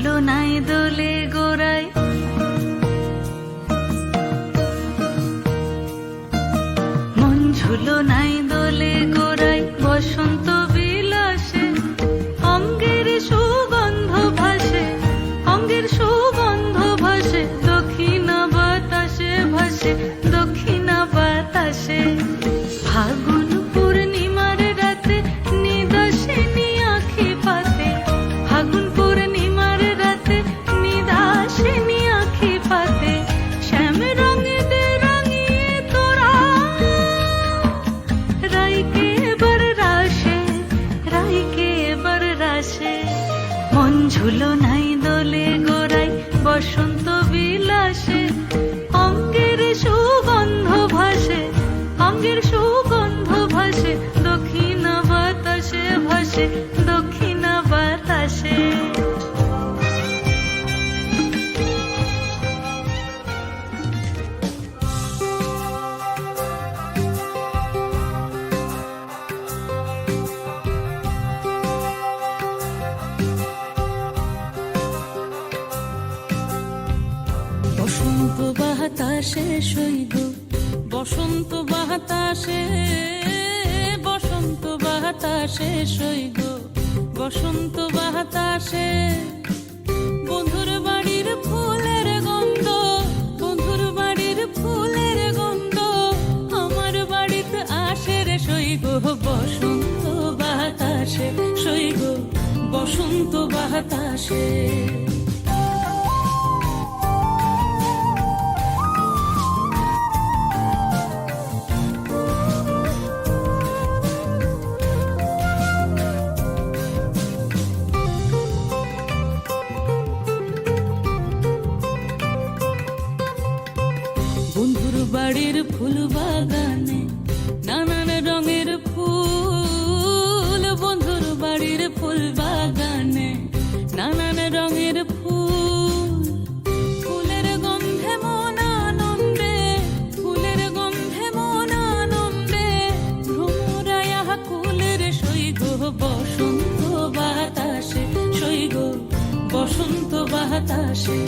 ঝুলো নাই দোলে গোড়ায়, মন ঝুলো নাই দোলে গোড়ায়, বসন্ত বিলাসে অঙ্গের সুগন্ধ ভাসে, অঙ্গের সুগন্ধ ভাসে, দক্ষিণা বাতাসে ভাসে, দক্ষিণা বাতাসে। ফাগুন পূর্ণিমার রাতে নিদাসিনী আঁখি পাতে, ফাগুন পূর্ণিমার রাতে নিদাসিনী আঁখি পাতে, শ্যাম রঙে দে রাঙিয়ে তোরা রাইকে এবার রাশে, রাইকে এবার রাশে। মন ঝুলো নাই দোলে গোড়ায়, বসন্ত বিলাসে অঙ্গের সুগন্ধ ভাসে, অঙ্গের সুগন্ধ ভাসে, দক্ষিণা বাতাসে ভাসে, দক্ষিণা বাতাসে। বসন্ত বাতাসে সইব, বসন্ত বাতাসে, বসন্ত বাতাসে সইব, বসন্ত বাতাসে। বন্ধুর বাড়ির ফুলের গন্ধ, বন্ধুর বাড়ির ফুলের গন্ধ আমার বাড়িতে আসে রে সইব, বসন্ত বাতাসে সইব, বসন্ত বাতাসে। বন্ধুর বাড়ির ফুল বাগানে নানান রঙের ফুল, বন্ধুর বাড়ির ফুল বাগানে নানান রঙের ফুল। ফুলের গন্ধে মন আনন্দে, ফুলের গন্ধে মন আনন্দে, ভ্রমরায়া কুলের সইগ, বসন্ত বাতাসে সইগ, বসন্ত বাতাসে।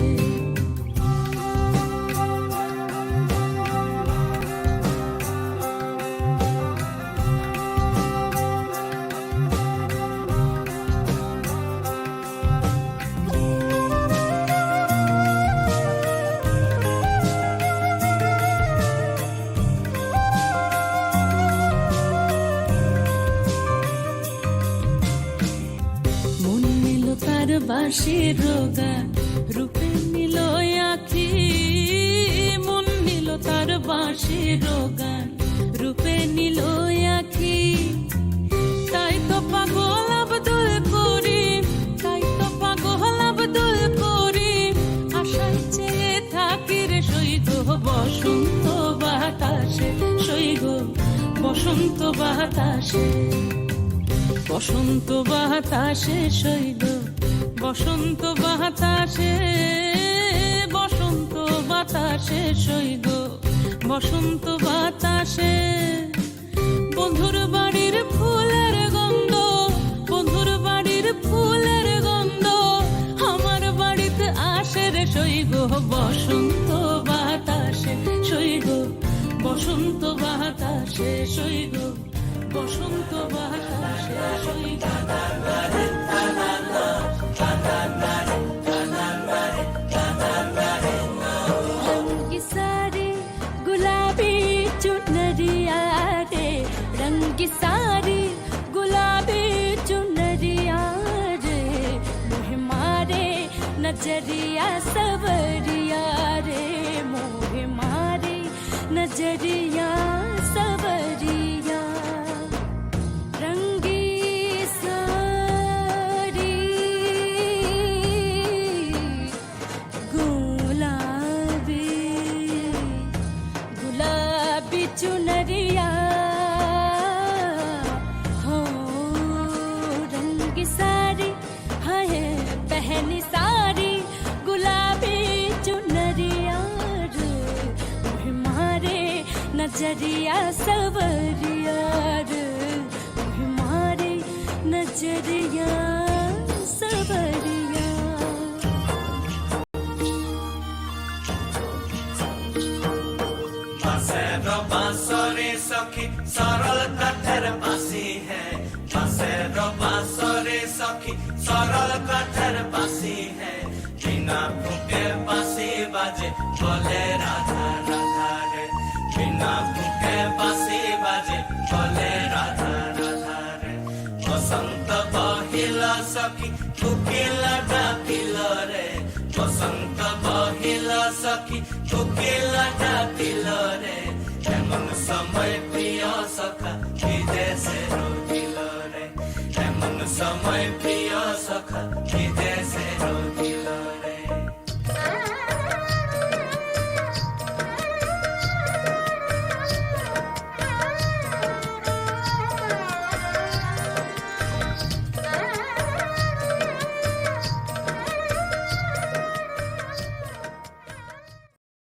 তার বাঁশির গান রূপে নিল আখি, মন নিল তার বাঁশির গান রূপে নিল আখি। তাই তো পাগল আব্দুল করিম, তাই তো পাগল আব্দুল করিম, আশায় চেয়ে থাকি রে সইগ, বসন্ত বাতাসে সইগ, বসন্ত বাতাসে। বসন্ত বাতাসে সইগ, বসন্ত বাতাসে, বসন্ত বাতাসে সইগ, বসন্ত বাতাসে। বন্ধুর বাড়ির ফুলের গন্ধ, বন্ধুর বাড়ির ফুলের গন্ধ আমার বাড়িতে আসে রে সইগ, বসন্ত বাতাসে সইগ, বসন্ত বাতাসে সইগ, বসন্ত বাতাসে সইগ। रंग सारी गुलाबी चुनरिया रे, रंग सारी गुलाबी चुनरिया रे, मोह मारे नजरिया सवरिया रे, मोह मारे नजरिया सवरिया। रंगी सारी गुलाबी, गुलाबी चुनरिया हो, रंग सारी है पहनी सारी गुलाबी चुनरिया रे, मोह मारे नजरिया सवरिया रे, मोह मारे नजरिया सवरिया। बांसेर बांसुरी सखी सरल काठेर बांसी है बांसेर बांसुरी सखी सरल काठेर बांसी है बिना फूके बांसी बाजे बोले राधा राधा रे बिना फूके बांसी बाजे बोले राधा राधा रे बसंत बहिला सखी कोकिला डाकिल रे बसंत बहिला सखी कोकिला डाकिल रे एमन समय प्रिय सखा विदेशे रोकिल रे एमन समय प्रिय